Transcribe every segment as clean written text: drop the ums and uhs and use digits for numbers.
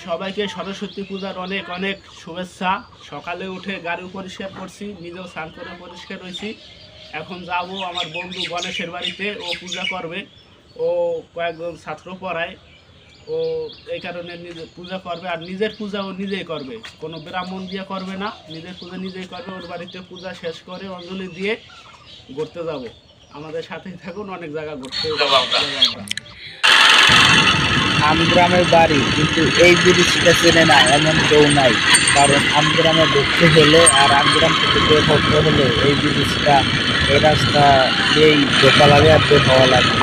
সবাইকে সরস্বতী পূজার অনেক অনেক শুভেচ্ছা। সকালে উঠে গাড়ি পরিষ্কার করছি, নিজেও স্নান করে পরিষ্কার হয়েছি। এখন যাব আমার বন্ধু গণেশের বাড়িতে, ও পূজা করবে। ও কয়েকজন ছাত্র পড়ায়, ও এই কারণে নিজে পূজা করবে, আর নিজের পূজা ও নিজেই করবে, কোনো ব্রাহ্মণ দিয়ে করবে না, নিজের পূজা নিজেই করবে। ওর বাড়িতে পূজা শেষ করে অঞ্জলি দিয়ে ঘুরতে যাব। আমাদের সাথেই থাকুন, অনেক জায়গা ঘুরতে যাব আমরা। আমগ্রামের বাড়ি, কিন্তু এই ব্রিজটা চেনে না এমন কেউ নাই। কারণ আমগ্রামে ঢুকতে হলে আর আমগ্রাম থেকে বের হতে হলে এই ব্রিজটা, এই রাস্তা দিয়েই ঢোকা লাগে আর বের হওয়া লাগে।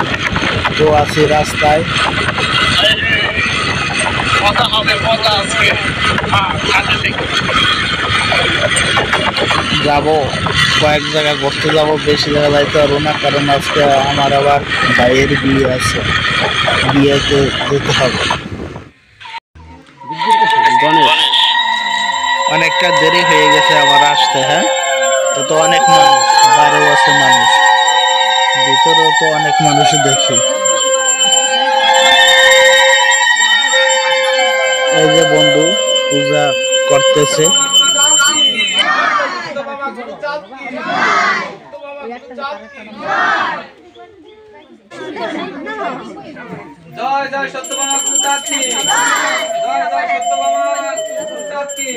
তো আছে রাস্তায় যাব, কয়েক জায়গা ঘুরতে যাব, বেশি জায়গা যাইতে পারবো না, কারণ আজকে আমার আবার ভাইয়ের বিয়ে আছে, বিয়েতে যেতে হবে। অনেকটা দেরি হয়ে গেছে আমার আসতে। হ্যাঁ, তো অনেক মানুষ, 12 বছর মানুষ, ভিতরেও তো অনেক মানুষ দেখি। এই যে বন্ধু পূজা করতেছে। জয় জয় সত্যভামা কুচাচ্ছি, জয় জয় সত্যভামা কুচাচ্ছি,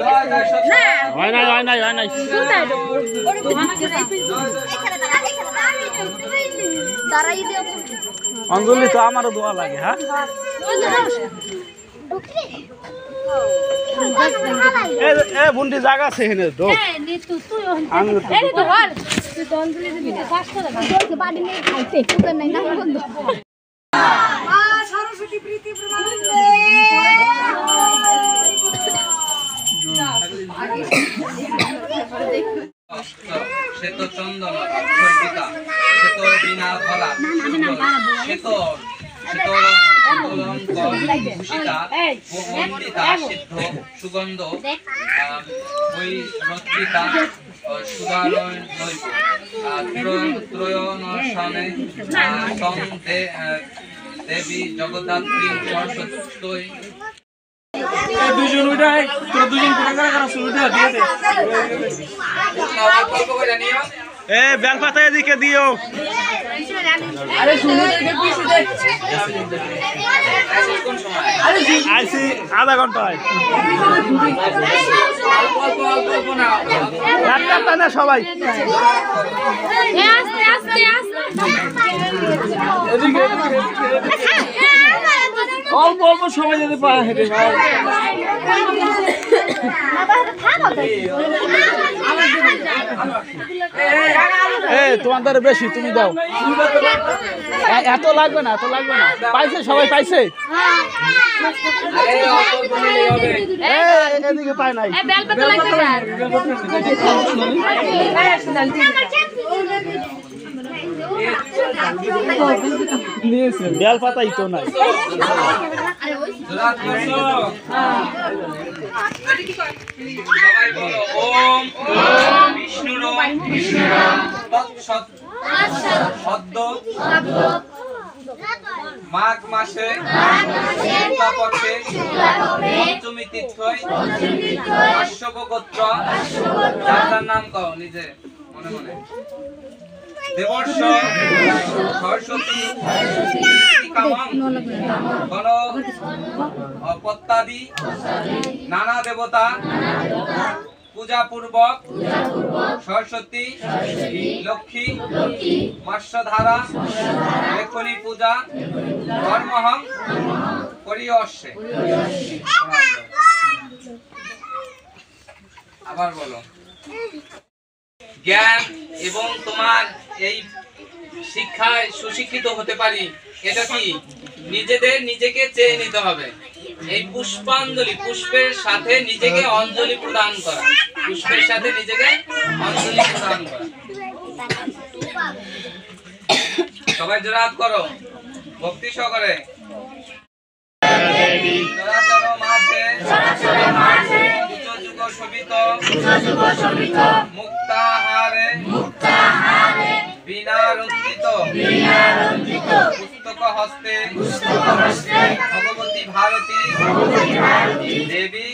জয় জয় সত্য। হয় নাই অঞ্জলি তো আমারও দোয়া লাগে। হ্যাঁ, বুন্ডি জায়গা আছে এখানে তো। শ্বেত চন্দন অক্ষর্পিতা, শ্বেত বিনা ধরা, শ্বেত ভূষিতা, মন্ডিতা, সিদ্ধ সুগন্ধ, বৈরত্রিতা, সুধারণ ত্রয়নশনে তং দেবী জগদ্ধাত্রী সরস্বতী। দুজন উঠাই, তোরা দুজন কোটা করা করা শুরু দিয়ে দে। বেলপাতা এদিকে দিও। আইসি আধা ঘন্টায় না সবাই। অল্প অল্প সময় যদি পাওয়া হেঁটে তোমাদের বেশি, তুমি দাও। এত লাগবে না, পাইছে সবাই, পাইছে। এদিকে পায় নাই। বেল পাতাই তো নাই। ওম বিষ্ণুর সদ্য মাঘ মাসে পক্ষে পঞ্চমী তীর্থই কাশ্যপ গোত্র, যার নাম কও নিজে মনে মনে, দেবর্ষ সরস্বতী গণপত্যাদি নানা দেবতা পূজা পূর্বক সরস্বতী লক্ষ্মী মৎস্যধারা লেখনী পূজা ধর্মহং করিয়স্যে। আবার বলো। জ্ঞান এবং তোমার এই শিক্ষায় সুশিক্ষিত হতে পারি, এটা কি নিজেকে চেয়ে নিতে হবে। এই পুষ্পাঞ্জলি, পুষ্পের সাথে নিজেকে অঞ্জলি প্রদান করা, পুষ্পের সাথে নিজেকে অঞ্জলি প্রদান করা। সবাই জোড়হাত করো ভক্তি সহকারে। চরাচর মাঝে যুগ শোভিত মুক্তাহারে বিনা রঞ্জিত পুস্তক হস্তে ভগবতী भारती देवी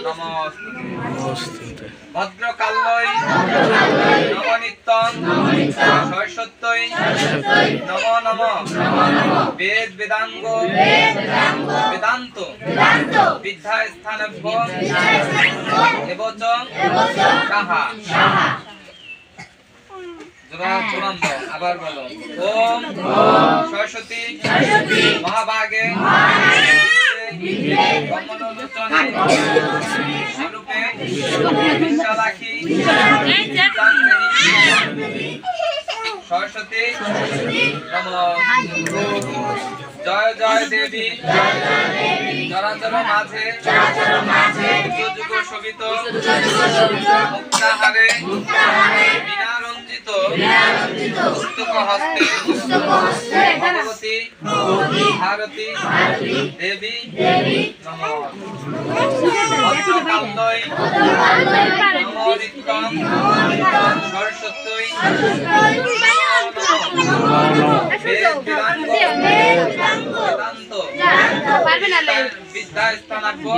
नमस्ते भद्रकाल्यै नवनित्यं सरस्वत्यै नमो नमः वेद वेदांग वेदांत विद्यास्थानभ्यो एवच साहा चूड़ाন্ত আবার বলো ওম সরস্বতী মহাভাগে কমলোচনে স্বরূপে বিশালাক্ষী সরস্বতী জয় জয় দেবী চরাচর মাঝে যুগ শোভিত মুক্তাহারে বিনা রঞ্জিত পুস্তক হস্তে ভগবতী ভারতী দেবী ভদ্রকাল্যৈ নমনিত্যং সরস্বত্যৈ বিদ্যাস্থানাভ্যো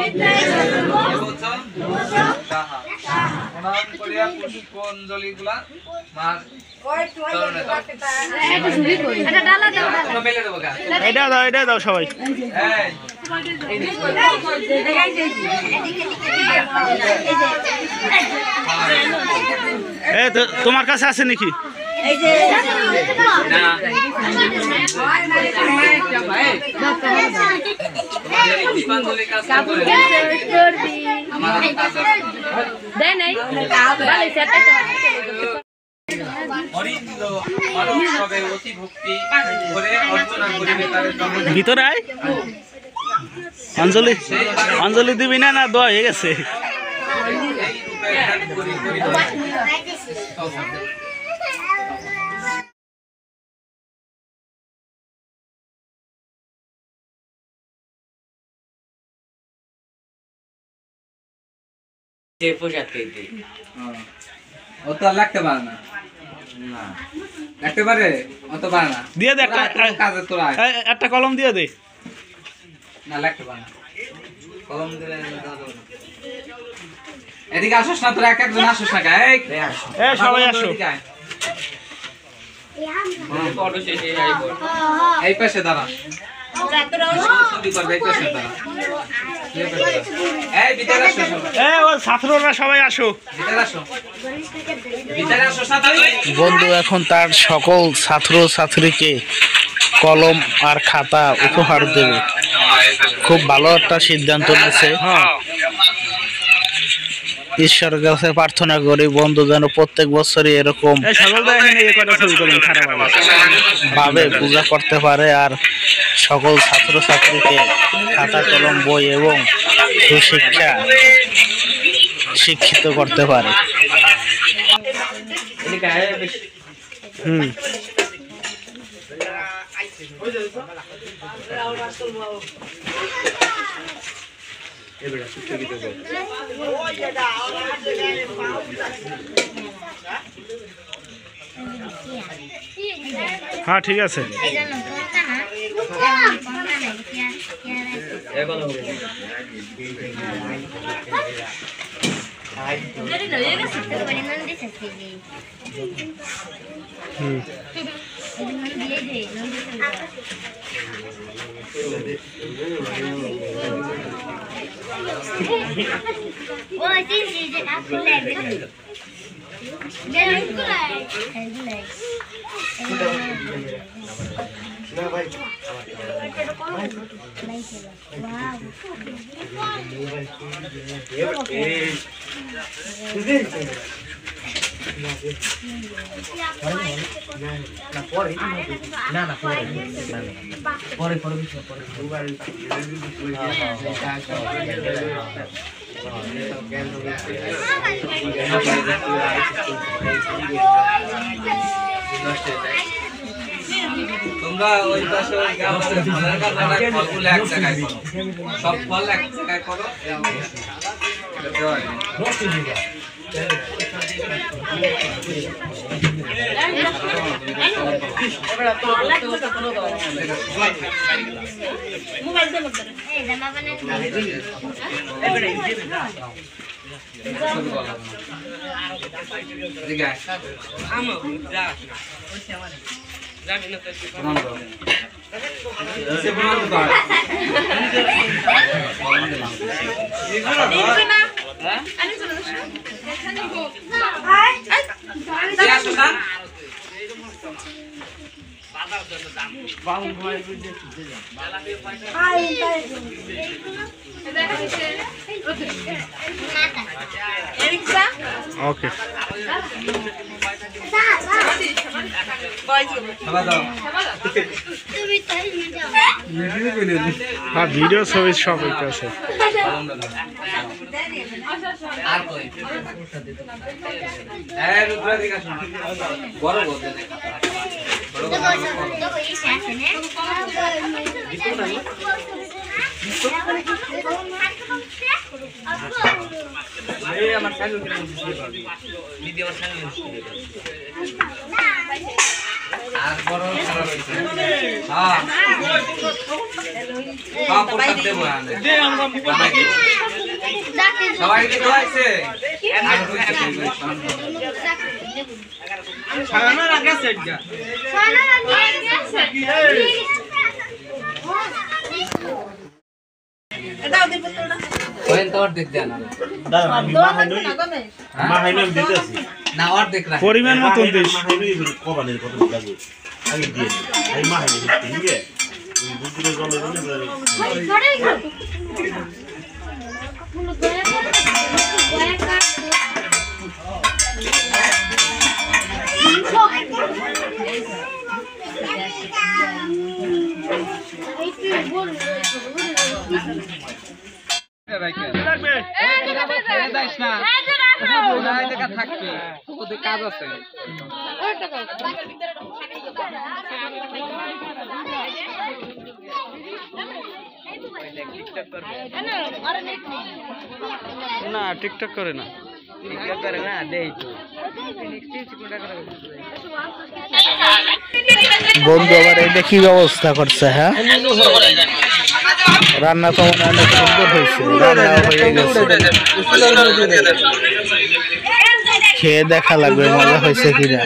এবচ সাহা প্রণাম করিয়া পুষ্পাঞ্জলিগুলা মার চরণে দাও তোমরা মেলে দেবো গা এটা দাও সবাই। তোমার কাছে আছে নাকি? ভিতরে আয় অঞ্জলি অঞ্জলি দিবি না না দোয়া হয়ে গেছে। ও তো লাগতে পারে না লাগতে পারে অত পারে না দিয়ে দে কাজে তোরা একটা কলম দিয়ে দে না লাগতে পারে না কলম দিলে এদিকে আসোস না তোরা এক একজন আসোস না গায়ে সবাই আসো এই পাশে দাঁড়া এই পাশে দাঁড়া এই ভিতরে আসো ও ছাত্ররা সবাই আসো ভিতরে আসো ভিতরে আসো না তুই বন্ধু এখন তার সকল ছাত্র ছাত্রীকে কলম আর খাতা উপহার দেবে। খুব ভালো একটা সিদ্ধান্ত নিয়েছে। ঈশ্বরের কাছে প্রার্থনা করি বন্ধু যেন প্রত্যেক বছরই এরকম ভাবে পূজা করতে পারে আর সকল ছাত্র ছাত্রীকে খাতা কলম বই এবং সুশিক্ষা শিক্ষিত করতে পারে। হ্যাঁ ঠিক আছে তোমরা ওই পাশে ওই গাছের ফলগুলো এক জায়গায় করো, সব ফল এক জায়গায় করো। ওকে হ্যাঁ ভিডিও ছবি সব হইতেছে আর কই এই রুদ্রা দিকে আসুন বড় বলতে আমার চ্যানেল দিদি আমার চ্যানেল আর বড় খারাপ হইছে হ্যাঁ হ্যাঁ প্রসাদ দেব দে আমরা মোবাইল সবাই কি দোয়াইছে আর হইছে ছানার আগে সেট যা ছানার আগে এটা ওদের বোতলটা কোয়েন তো অর্ধেক দেন দাদা আমি মাহাইনই দিতেছি না অর্ধেক রাখ পরিমাণ মতন দিস মাহাইনই কবানের কত লাগবে আমি দিয়ে আমি মাহাইনই দিই ওই বুঝলে জলে জলে কাজ আছে না টিকটক করে না বন্ধু আবার এটা কি ব্যবস্থা করছে? হ্যাঁ, রান্না তো মনে অনেক সুন্দর হয়েছে, রান্না হয়ে গেছে, খেয়ে দেখা লাগবে মজা হয়েছে কিনা।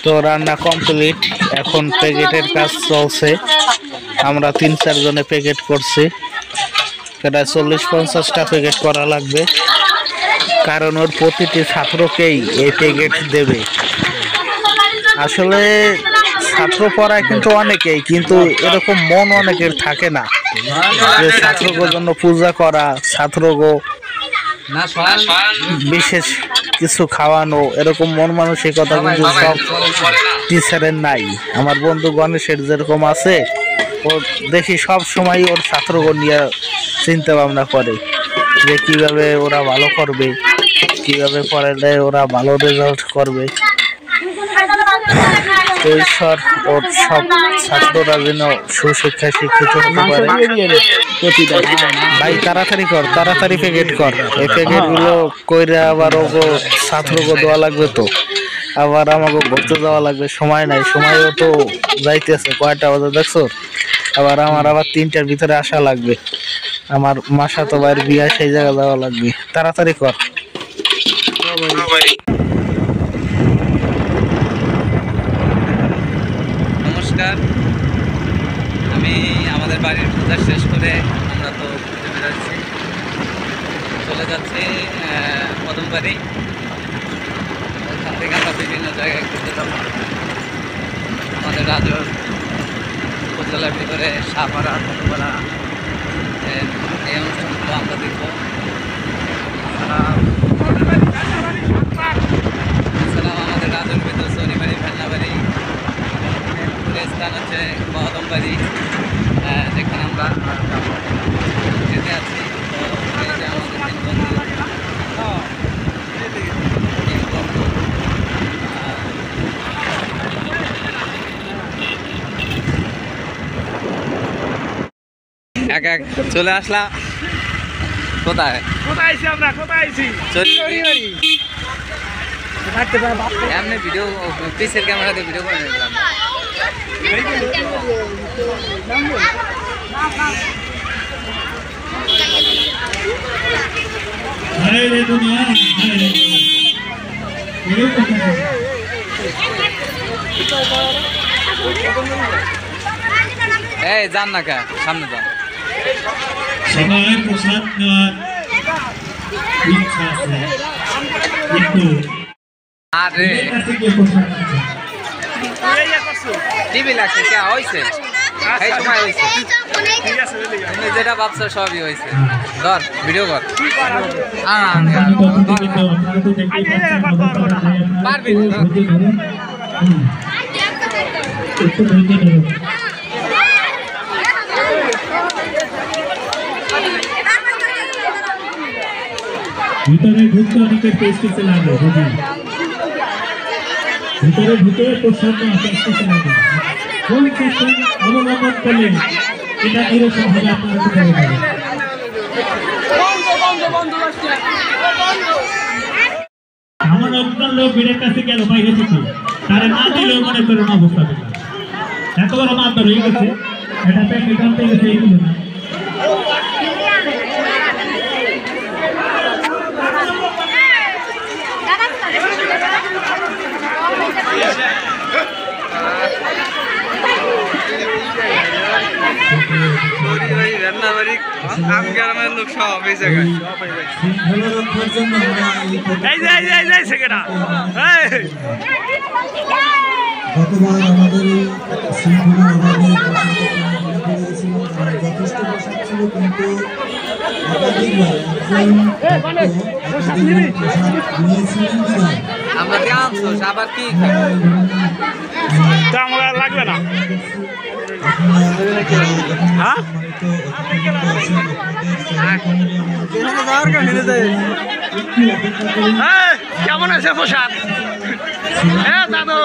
তো রান্না কমপ্লিট, এখন প্যাকেটের কাজ চলছে। আমরা 3-4 জনে প্যাকেট করছি, সেটা 40-50টা প্যাকেট করা লাগবে, কারণ ওর প্রতিটি ছাত্রকেই এই প্যাকেট দেবে। আসলে ছাত্র পড়ায় কিন্তু অনেকেই, কিন্তু এরকম মন অনেকের থাকে না যে ছাত্রগোর জন্য পূজা করা, ছাত্রগো বিশেষ কিছু খাওয়ানো, এরকম মন মানসিকতা কিন্তু সব টিচারের নাই। আমার বন্ধু গণেশের যেরকম আছে, ও দেখি সব সময় ওর ছাত্রগণ নিয়ে চিন্তা ভাবনা করে যে কিভাবে ওরা ভালো করবে, কিভাবে পড়ালে ওরা ভালো রেজাল্ট করবে। ঈশ্বর ওর সব ছাত্ররা যেন সুশিক্ষায় শিক্ষিত হতে পারে। ভাই তাড়াতাড়ি কর, তাড়াতাড়ি প্যাকেট কর, এই প্যাকেট গুলো কইরে আবার ওগো ছাত্রকে দেওয়া লাগবে, তো আবার আমাকে ঘুরতে যাওয়া লাগবে, সময় নাই, সময়ও তো যাইতেছে, কয়টা বাজে দেখছো? আবার আমার আবার 3টার ভিতরে আসা লাগবে, আমার মাসাতো ভাইয়ের বিয়ে, সেই জায়গায় যাওয়া লাগবে, তাড়াতাড়ি কর। নমস্কার, আমি আমাদের বাড়ির পূজা শেষ করে আমরা তো চলে যাচ্ছি কদমবাড়ি। ওখান থেকে আমরা বিভিন্ন জায়গায় ঘুরতে যাবো। আমাদের রাজর উপজেলার ভিতরে সাপাড়া, কদমপাড়া, এই অনুষ্ঠানগুলো আমরা দেখবো। এছাড়াও আমাদের রাজর ভিতর শনিবাড়ি, ভেন্নাবাড়ি, স্থান হচ্ছে কদমবাড়ি, যেখানে আমরা যেতে আছি। তো এই যে আমাদের তিন বন্ধু, এক এক চলে আসলাম কোথায় কোথায় আইছি আমরা, কোথায় আইছি? এমনি ভিডিও পিসের ক্যামেরা দিয়ে ভিডিও করে নিলাম। এই যান না কে সামনে যান। সবাই প্রসাদ নেওয়ার ইচ্ছা আছে কিন্তু আরে কাছে গিয়ে প্রসাদ আছে টিভি লাগছে কে হইছে এই সময় হইছে ঠিক আছে, বুঝলি? তুমি যেটা ভাবছো সবই হইছে। ধর ভিডিও কর আমি তখন থেকে তো আপনারা তো দেখতেই পাচ্ছেন পারবি ধৈর্য ধরুন একটু ধৈর্য ধরুন ভিতরে ঢুকতে অনেকের পেস্টিসে লাগে বুঝি ভিতরে ঢুকে প্রসাদ পেস্টিসে লাগে কোন সিস্টেম অবলম্বন করলে এটা এরকম হবে আপনারা কি করে পাবেন আমার একজন লোক বেড়ের কাছে গেল বাইরে থেকে তারা না দিলেও মনে করেন অবস্থা পেল এত বড় মাত্রা রয়ে গেছে এটা প্যাকেট আনতে গেছে এইগুলো না শৃঙ্খলা রক্ষার জন্য আমরা এই সেকেন্ডা গতবার আমাদের এই শৃঙ্খলা আমাদের যথেষ্ট পোশাক ছিল কিন্তু একাধিকবার পোশাক নিয়েছিলেন বিধায় আমরা কি আনছো আবার কি তা আমার আর লাগবে না। কেমন আছে প্রসাদ? হ্যাঁ দাদু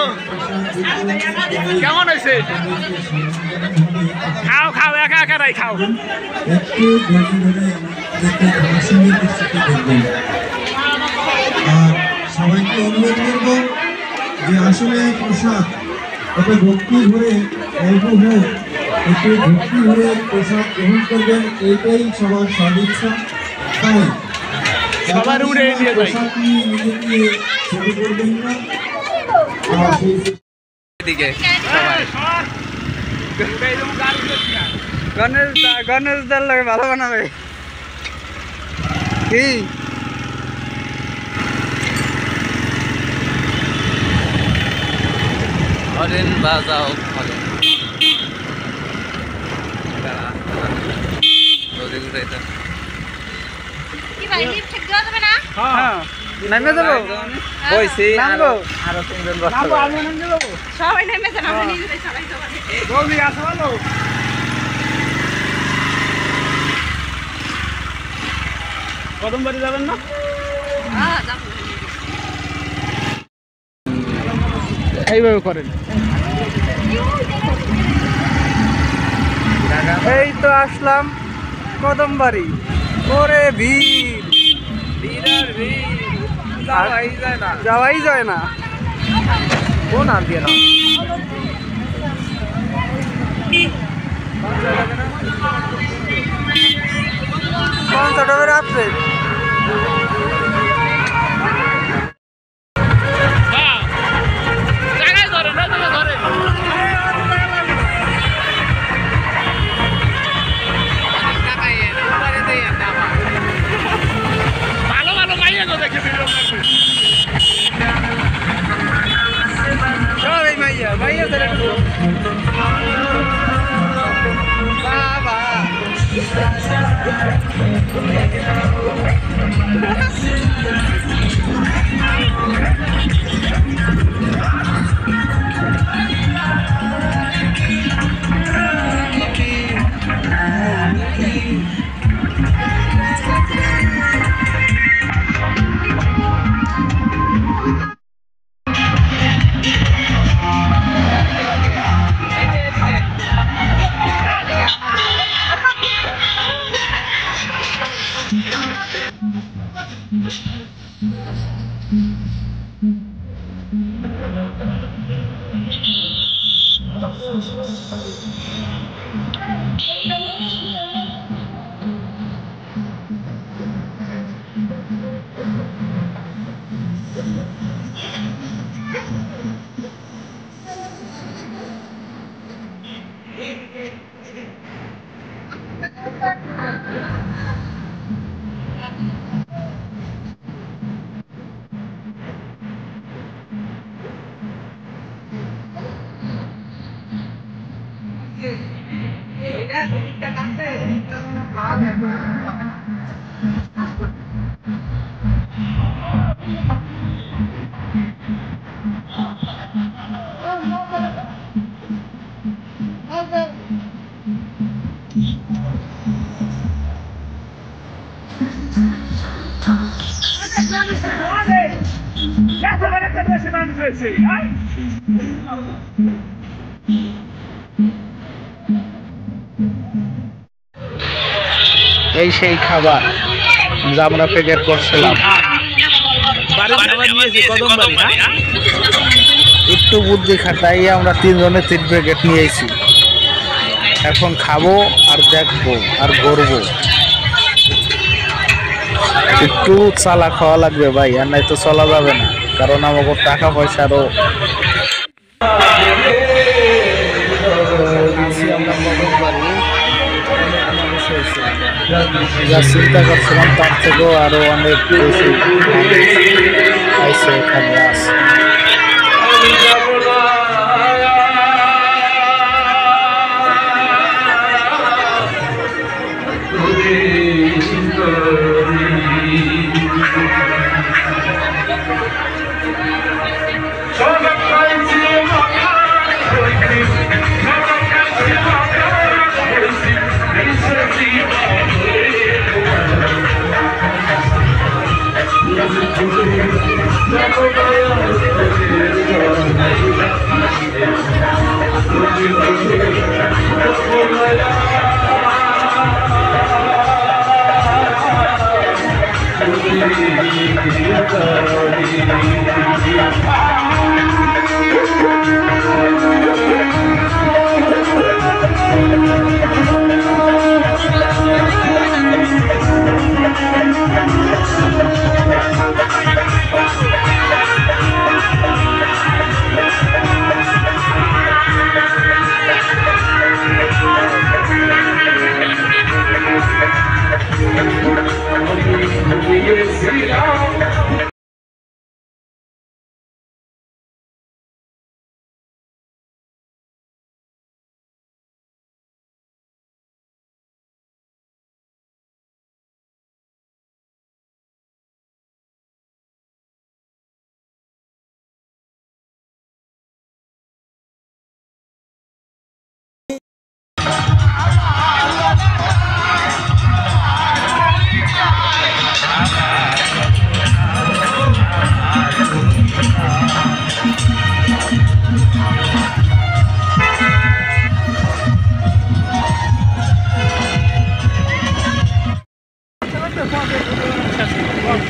কেমন আছে? খাও খাও, একা একা নাই খাও। একটু ধৈর্য ধরে আমাদেরকে দর্শনের দৃষ্টিতে দেখবেন আর সবাইকে অনুরোধ করব যে আসলে প্রসাদ একটা ভক্তি ভরে অল্প হোক একটু ভক্তি ভরে প্রসাদ গ্রহণ করবেন এইটাই সবার সদিচ্ছা তাই সবার উড়ে দিয়ে যাই। প্রসাদ নিয়ে নিজেকে ছবি করবেন না আর সেই দিকে সবাই গণেশ দার লাগে ভালো বানাবে কি হরেন বাজাও হরেন কি ভাই লিফট ঠিক দেওয়া যাবে না? হ্যাঁ নামে যাবো বইছি আরো তিনজন সবাই নেমে যান, আমরা নিজেরাই সবাই যাবো। জলদি আসো ভালো। কদমবাড়ি যাবেন না? হ্যাঁ যাবো। এইভাবে করেন। এই তো আসলাম কদমবাড়ি ওরে ভিড় যাওয়াই যায় না কোন আর দিয়ে না কনসার্ট হবে রাত্রে হ্যাঁ জায়গায় ধরেন, না জায়গায় ধরেন। ভালো ভালো মাইয়া গো দেখে ভিডিও করবে। সব এই মাইয়া মাইয়া ধরে বাবা Thank you. এই সেই খাবার যা আমরা প্যাকেট করছিলাম। একটু বুদ্ধি খাটাই আমরা 3 জনে 3 প্যাকেট নিয়েছি। এখন খাবো আর দেখবো আর ঘুরবো। একটু চালা খাওয়া লাগবে ভাই, আর নাই তো চলা যাবে না, কারণ আমাকে টাকা পয়সারও যা চিন্তা করছিলাম তার থেকেও আরো অনেক বেশি এখানে আছে।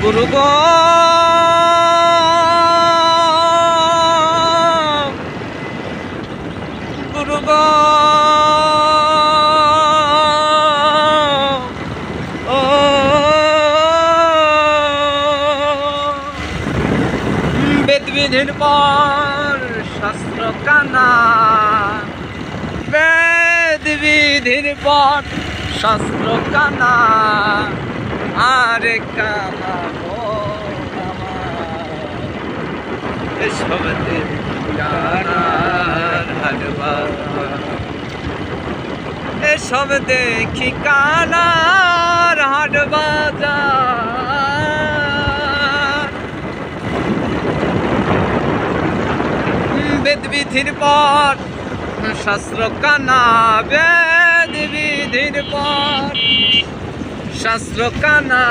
গুরু গো গুরু গো ও বেদ বিধির পর শাস্ত্র কানা, বেদ বিধির পর শাস্ত্র কানা, আরে কানা এসব কানার হাটবাজার, এসব দেখি কানার হাটবাজার। বেদ বিধির পর শাস্ত্র কানা, বেদ বিধির পর শাস্ত্র কানা,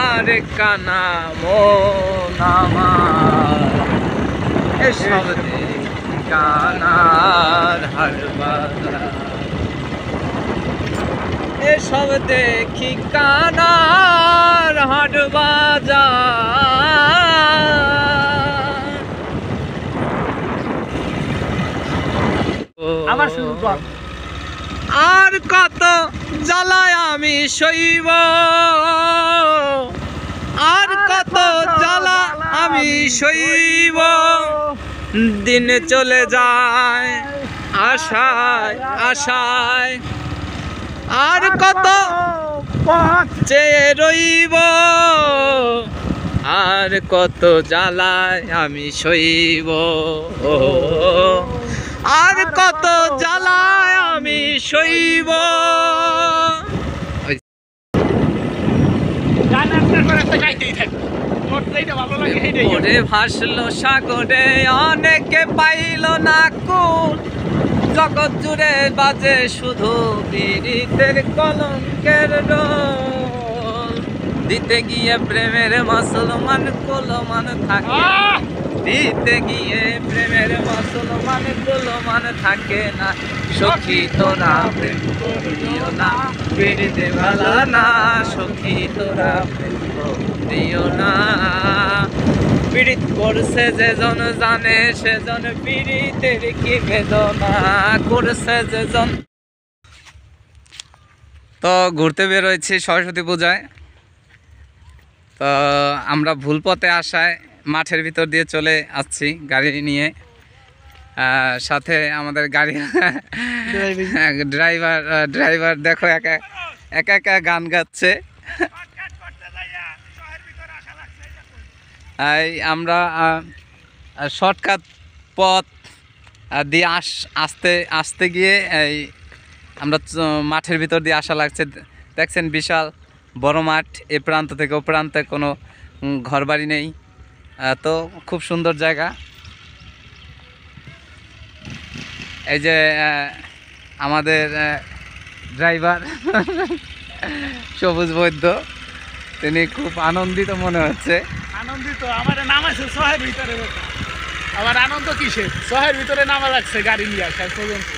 আরে কানা মন আমার এসব দেখি কানার হাটবাজার, এসব দেখি কানার হাটবাজার। আবার শুরু কর। আর কত জ্বালায় আমি সইব, আর কত জ্বালা আমি সইব, দিন চলে যায় আশায় আশায় আর কত চেয়ে রইব, আর কত জ্বালায় আমি সইব, আর কত জ্বালায় আমি সইব। গান একটার পর একটা গাইতেই থাকবে, তোর যেটা ভালো লাগে সেইটাই গাইবে। ওরে ভাসলো সাগরে অনেকে পাইল না কুল, জগৎ জুড়ে বাজে শুধু পীড়িতের কলঙ্কের রোল। দিতে গিয়ে প্রেমের মুসলমান কুলমান থাকে, দিতে গিয়ে প্রেমের মুসলমান কুলমান থাকে না। সখী তোরা প্রেম করিও না, পীড়িতে ভালো না, সখী তোরা প্রেম করিও না। পীড়িত করছে যেজন জানে, সেজন পীড়িতের কি বেদনা করছে যেজন। তো ঘুরতে বেরোয়েছি সরস্বতী পূজায়, তো আমরা ভুল পথে আসায় মাঠের ভিতর দিয়ে চলে আসছি গাড়ি নিয়ে। সাথে আমাদের গাড়ি ড্রাইভার দেখো একা একা গান গাচ্ছে। আমরা শর্টকাট পথ দিয়ে আসতে গিয়ে এই আমরা মাঠের ভিতর দিয়ে আসা লাগছে। দেখছেন বিশাল বড় মাঠ, এ প্রান্ত থেকে ও প্রান্তে কোনো ঘরবাড়ি নেই, তো খুব সুন্দর জায়গা। এই যে আমাদের ড্রাইভার সবুজ বৈদ্য, তিনি খুব আনন্দিত মনে হচ্ছে। আনন্দিত, আমার নাম আছে শহরের ভিতরে। আমার আনন্দ কিসের, শহরের ভিতরে নামা লাগছে গাড়ি নিয়ে শেষ পর্যন্ত।